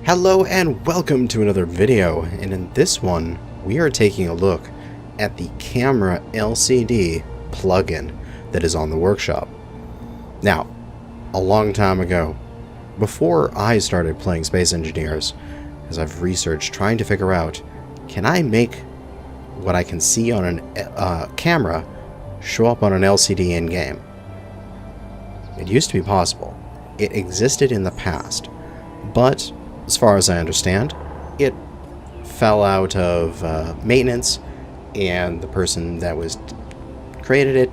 Hello and welcome to another video, and in this one we are taking a look at the camera LCD plugin that is on the workshop. Now, a long time ago, before I started playing Space Engineers, as I've researched trying to figure out, can I make what I can see on a camera show up on an LCD in-game? It used to be possible. It existed in the past, but as far as I understand, it fell out of maintenance, and the person that created it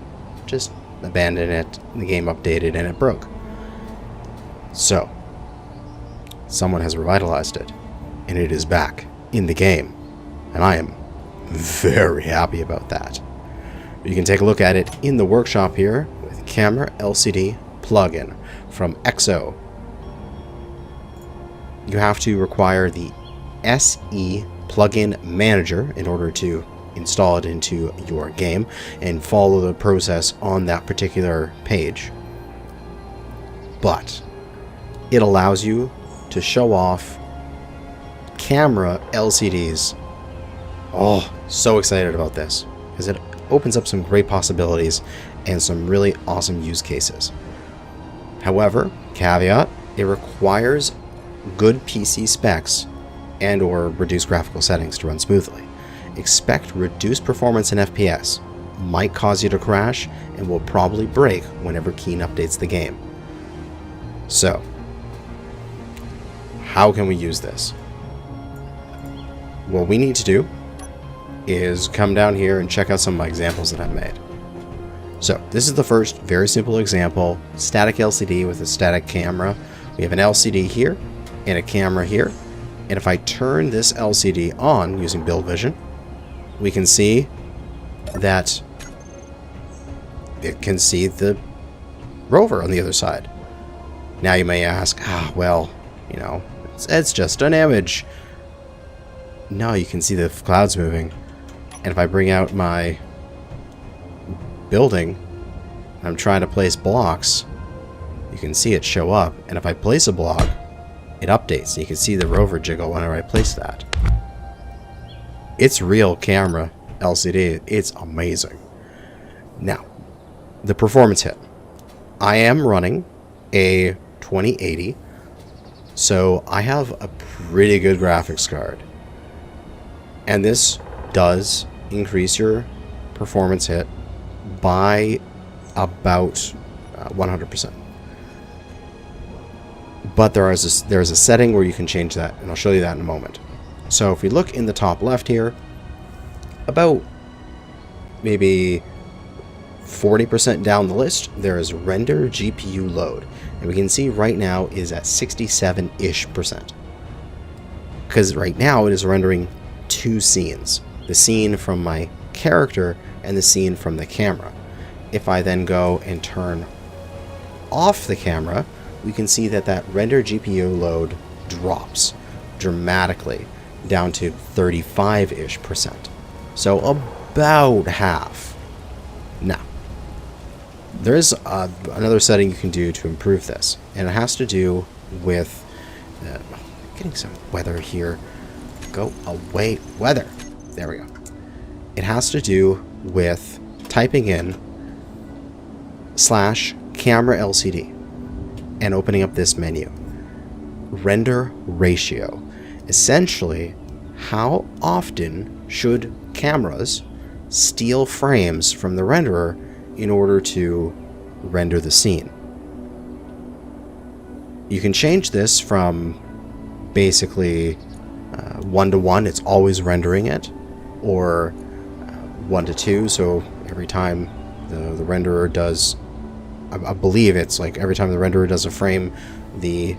just abandoned it, the game updated, and it broke. So, someone has revitalized it, and it is back in the game, and I am very happy about that. You can take a look at it in the workshop here with Camera LCD Plugin from EXO. You have to require the SE Plugin Manager in order to install it into your game and follow the process on that particular page. But it allows you to show off camera LCDs. Oh, so excited about this, because it opens up some great possibilities and some really awesome use cases. However, caveat, it requires good PC specs and or reduced graphical settings to run smoothly. Expect reduced performance in FPS, might cause you to crash, and will probably break whenever Keen updates the game. So, how can we use this? What we need to do is come down here and check out some of my examples that I've made. So, this is the first very simple example, static LCD with a static camera. We have an LCD here and a camera here, and if I turn this LCD on using Build Vision, we can see that it can see the rover on the other side. Now you may ask, well, you know, it's just an image. No, you can see the clouds moving, and if I bring out my building, I'm trying to place blocks, you can see it show up, and if I place a block, it updates. You can see the rover jiggle whenever I place that. It's real camera LCD. It's amazing. Now, the performance hit. I am running a 2080, so I have a pretty good graphics card. And this does increase your performance hit by about 100%. But there's a setting where you can change that, and I'll show you that in a moment. So if we look in the top left here, about maybe 40% down the list, there is render GPU load, and we can see right now is at 67-ish%. Because right now it is rendering two scenes, the scene from my character and the scene from the camera. If I then go and turn off the camera, we can see that render GPU load drops dramatically down to 35-ish%. So about half. Now, there's another setting you can do to improve this, and it has to do with getting some weather here. Go away, weather. There we go. It has to do with typing in /camera LCD and opening up this menu. Render ratio. Essentially, how often should cameras steal frames from the renderer in order to render the scene? You can change this from basically 1:1, it's always rendering it, or 1:2, so every time the renderer does, I believe it's like every time the renderer does a frame, the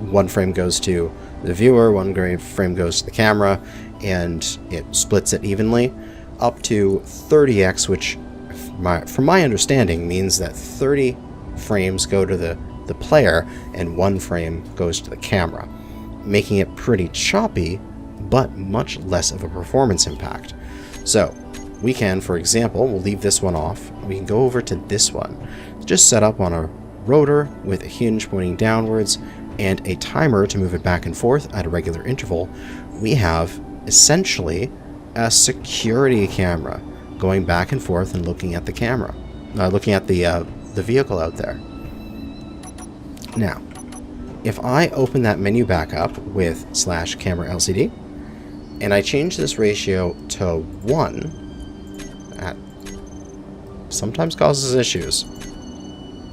one frame goes to the viewer, one frame goes to the camera, and it splits it evenly, up to 30x, which from my understanding means that 30 frames go to the player and one frame goes to the camera, making it pretty choppy, but much less of a performance impact. So we can, for example, we'll leave this one off, we can go over to this one. It's just set up on a rotor with a hinge pointing downwards, and a timer to move it back and forth at a regular interval, we have essentially a security camera going back and forth and looking at the camera, looking at the vehicle out there. Now, if I open that menu back up with /camera LCD, and I change this ratio to 1, that sometimes causes issues.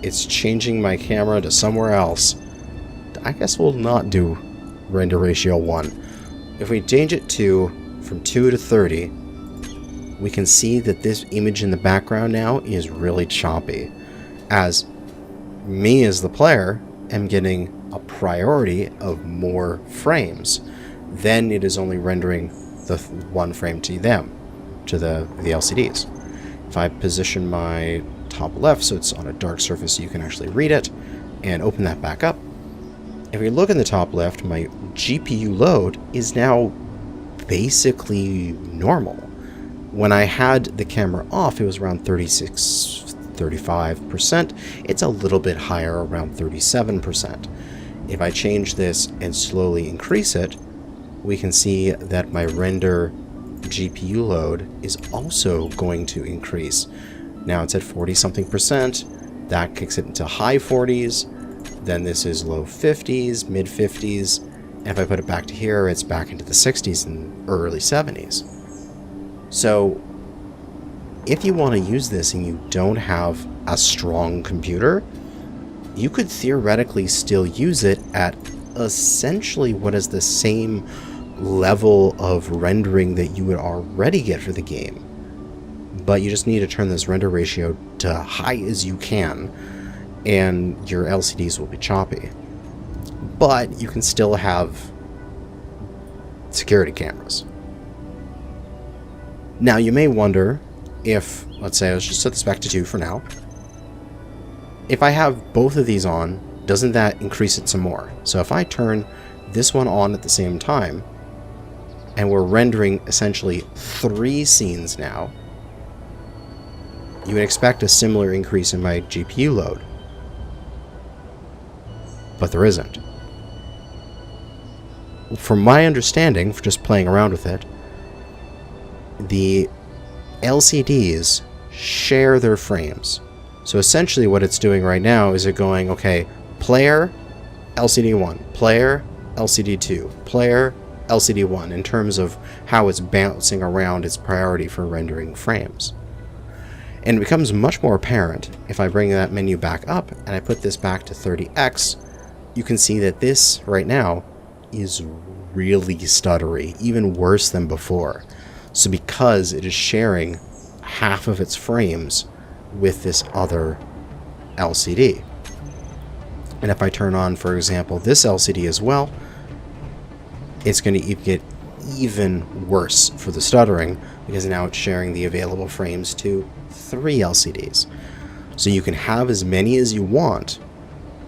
It's changing my camera to somewhere else. I guess we'll not do render ratio 1. If we change it from 2 to 30, we can see that this image in the background now is really choppy, as me as the player am getting a priority of more frames. Then it is only rendering the 1 frame to them, to the LCDs. If I position my top left so it's on a dark surface so you can actually read it, and open that back up, if we look in the top left, my GPU load is now basically normal. When I had the camera off, it was around 35%. It's a little bit higher, around 37%. If I change this and slowly increase it, we can see that my render GPU load is also going to increase. Now it's at 40-something%. That kicks it into high 40s. Then this is low 50s, mid 50s. And if I put it back to here, it's back into the 60s and early 70s. So if you want to use this and you don't have a strong computer, you could theoretically still use it at essentially what is the same level of rendering that you would already get for the game. But you just need to turn this render ratio to high as you can, and your LCDs will be choppy. But you can still have security cameras. Now you may wonder if, let's say, let's just set this back to 2 for now. If I have both of these on, doesn't that increase it some more? So if I turn this one on at the same time, and we're rendering essentially 3 scenes now, you would expect a similar increase in my GPU load. But there isn't. From my understanding, for just playing around with it, the LCDs share their frames. So essentially what it's doing right now is it going, okay, player, LCD 1, player, LCD 2, player, LCD 1, in terms of how it's bouncing around its priority for rendering frames. And it becomes much more apparent if I bring that menu back up and I put this back to 30x, you can see that this right now is really stuttery, even worse than before. So because it is sharing half of its frames with this other LCD. And if I turn on, for example, this LCD as well, it's going to get even worse for the stuttering, because now it's sharing the available frames to 3 LCDs. So you can have as many as you want,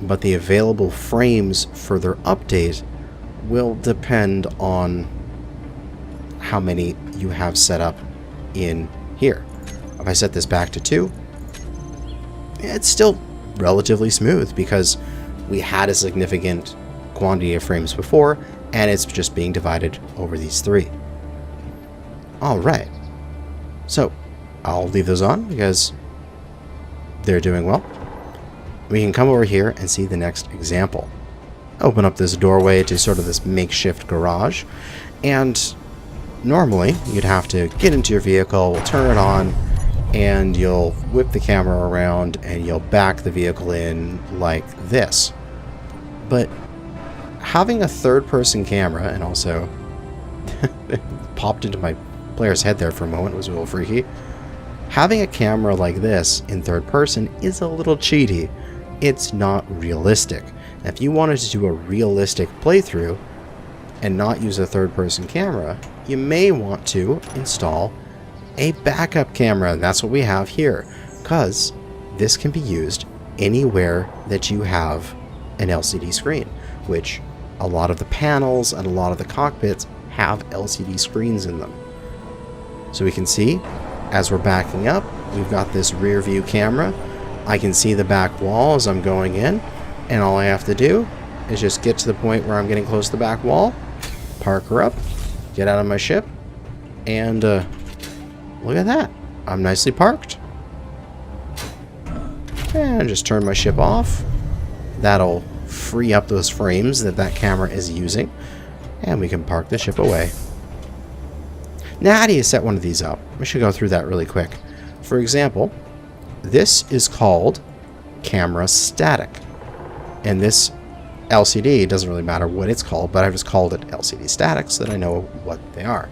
but the available frames for their update will depend on how many you have set up in here. If I set this back to 2, it's still relatively smooth because we had a significant quantity of frames before, and it's just being divided over these 3. Alright, so I'll leave those on because they're doing well. We can come over here and see the next example. Open up this doorway to sort of this makeshift garage, and normally you'd have to get into your vehicle, turn it on, and you'll whip the camera around and you'll back the vehicle in like this. But having a third-person camera, and also it popped into my player's head there for a moment, it was a little freaky. Having a camera like this in third person is a little cheaty. It's not realistic. If you wanted to do a realistic playthrough and not use a third-person camera, you may want to install a backup camera. That's what we have here, because this can be used anywhere that you have an LCD screen, which a lot of the panels and a lot of the cockpits have LCD screens in them. So we can see, as we're backing up, we've got this rear view camera. I can see the back wall as I'm going in, and all I have to do is just get to the point where I'm getting close to the back wall, park her up, get out of my ship, and look at that. I'm nicely parked. And just turn my ship off. That'll free up those frames that camera is using, and we can park the ship away. Now, how do you set one of these up? We should go through that really quick. For example, this is called camera static, and this LCD, doesn't really matter what it's called, but I've just called it LCD static so that I know what they are.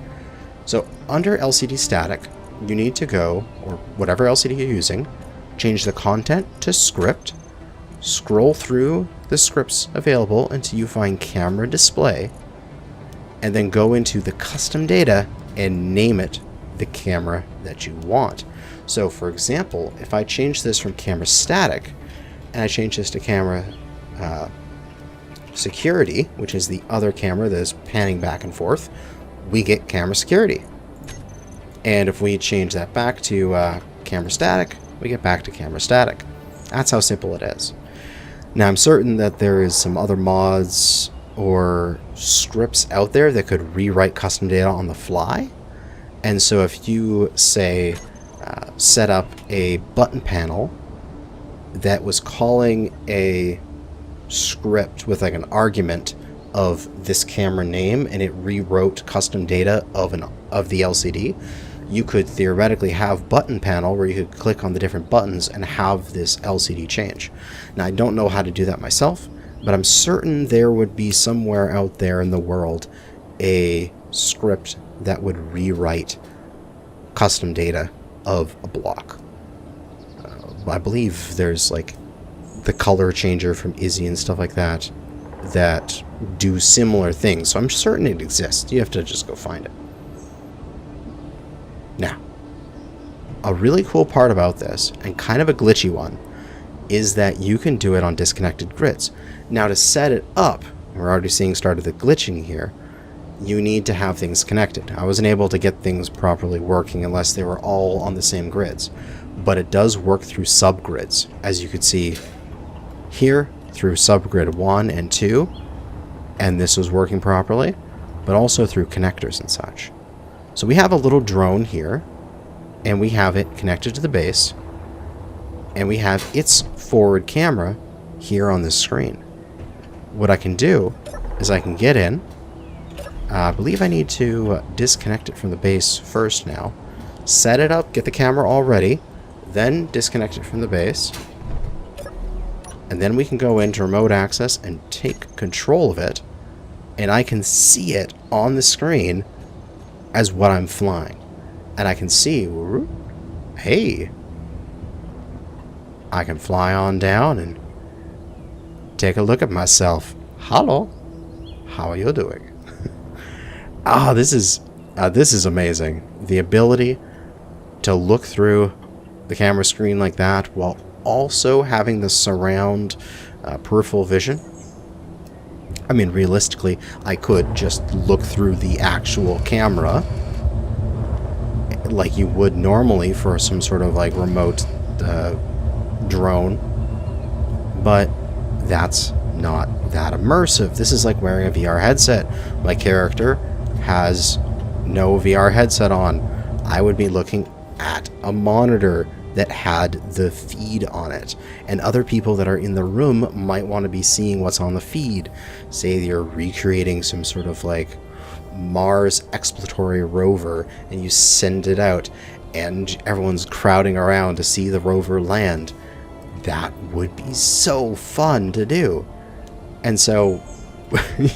So under LCD static, you need to go, or whatever LCD you're using, change the content to script, scroll through the scripts available until you find camera display, and then go into the custom data and name it the camera that you want. So for example, if I change this from camera static and I change this to camera security, which is the other camera that is panning back and forth, we get camera security. And if we change that back to camera static, we get back to camera static. That's how simple it is. Now, I'm certain that there is some other mods or scripts out there that could rewrite custom data on the fly. And so if you, say, set up a button panel that was calling a script with like an argument of this camera name, and it rewrote custom data of the LCD, you could theoretically have button panel where you could click on the different buttons and have this LCD change. Now, I don't know how to do that myself, but I'm certain there would be somewhere out there in the world a script that would rewrite custom data of a block. I believe there's like the color changer from Izzy and stuff like that that do similar things, so I'm certain it exists. You have to just go find it. Now, a really cool part about this, and kind of a glitchy one, is that you can do it on disconnected grids. Now, to set it up, we're already seeing started the glitching here, you need to have things connected. I wasn't able to get things properly working unless they were all on the same grids, but it does work through subgrids, as you could see here, through subgrid 1 and 2, and this was working properly, but also through connectors and such. So we have a little drone here, and we have it connected to the base, and we have its forward camera here on this screen. What I can do is I can get in. I believe I need to disconnect it from the base first now. Set it up, get the camera all ready, then disconnect it from the base. And then we can go into remote access and take control of it, and I can see it on the screen as what I'm flying. And I can see, hey, I can fly on down and take a look at myself. Hello, how are you doing? This is amazing. The ability to look through the camera screen like that while also having the surround peripheral vision. I mean, realistically, I could just look through the actual camera like you would normally for some sort of like remote drone, but that's not that immersive. This is like wearing a VR headset. My character has no VR headset on. I would be looking at a monitor that had the feed on it, and other people that are in the room might want to be seeing what's on the feed. Say you're recreating some sort of like Mars exploratory rover and you send it out and everyone's crowding around to see the rover land. That would be so fun to do. And so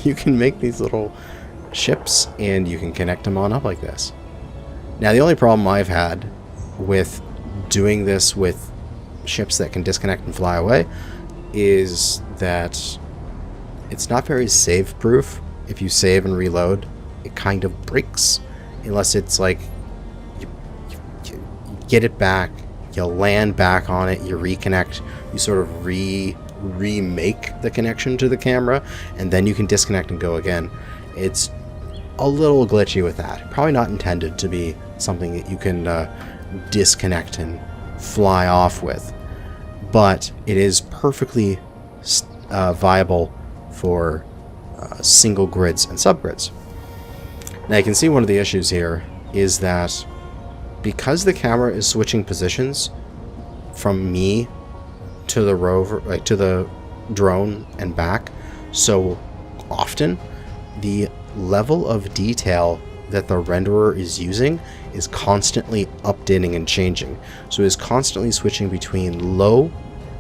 you can make these little ships and you can connect them on up like this. Now, the only problem I've had with doing this with ships that can disconnect and fly away is that it's not very save proof. If you save and reload, it kind of breaks, unless it's like you get it back, you land back on it, you reconnect, you sort of remake the connection to the camera, and then you can disconnect and go again. It's a little glitchy with that. Probably not intended to be something that you can disconnect and fly off with, but it is perfectly viable for single grids and subgrids. Now you can see one of the issues here is that because the camera is switching positions from me to the rover, like to the drone and back so often, the level of detail that the renderer is using is constantly updating and changing. So it is constantly switching between low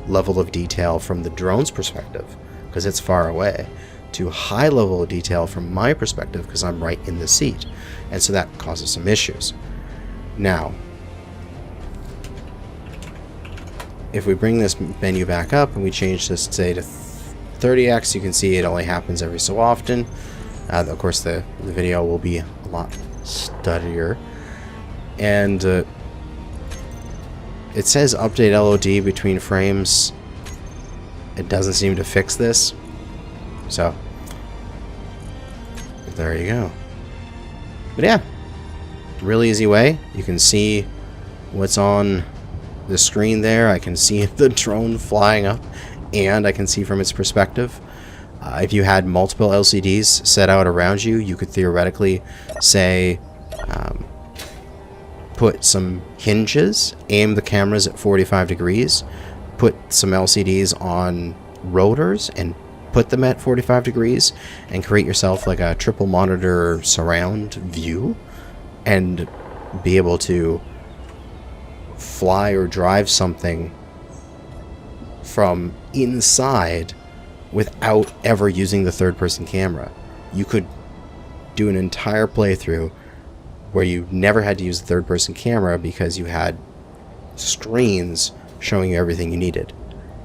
level of detail from the drone's perspective, because it's far away, to high level of detail from my perspective, because I'm right in the seat. And so that causes some issues. Now, if we bring this menu back up and we change this, say, to 30x, you can see it only happens every so often. Of course, the video will be a lot stuttier. And it says update LOD between frames. It doesn't seem to fix this. So, there you go. But yeah, really easy way. You can see what's on the screen there. I can see the drone flying up, and I can see from its perspective. If you had multiple LCDs set out around you, you could theoretically say, put some hinges, aim the cameras at 45 degrees, put some LCDs on rotors and put them at 45 degrees, and create yourself like a triple monitor surround view, and be able to fly or drive something from inside without ever using the third-person camera. You could do an entire playthrough where you never had to use the third-person camera because you had screens showing you everything you needed.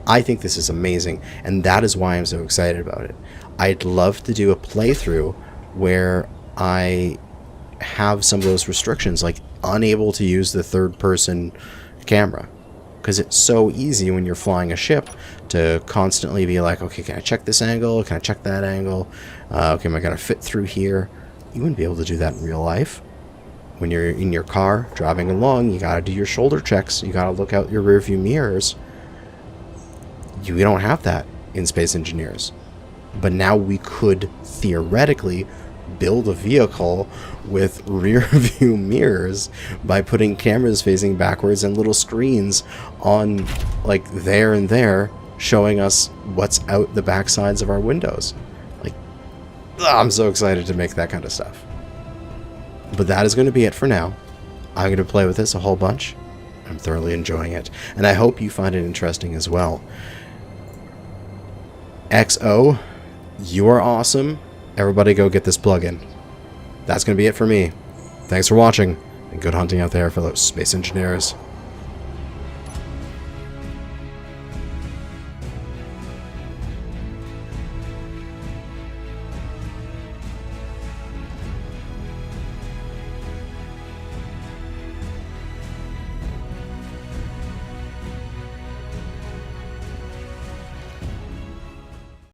I think this is amazing, and that is why I'm so excited about it. I'd love to do a playthrough where I have some of those restrictions, like unable to use the third-person camera, because it's so easy when you're flying a ship to constantly be like, okay, can I check this angle? Can I check that angle? Okay, am I going to fit through here? You wouldn't be able to do that in real life. When you're in your car driving along, you got to do your shoulder checks. You got to look out your rear view mirrors. You don't have that in Space Engineers. But now we could theoretically build a vehicle with rear view mirrors by putting cameras facing backwards and little screens on, like, there and there, showing us what's out the back sides of our windows. Like, I'm so excited to make that kind of stuff. But that is going to be it for now. I'm going to play with this a whole bunch. I'm thoroughly enjoying it, and I hope you find it interesting as well. XO, you are awesome. Everybody go get this plugin. That's going to be it for me. Thanks for watching, and good hunting out there, fellow space engineers.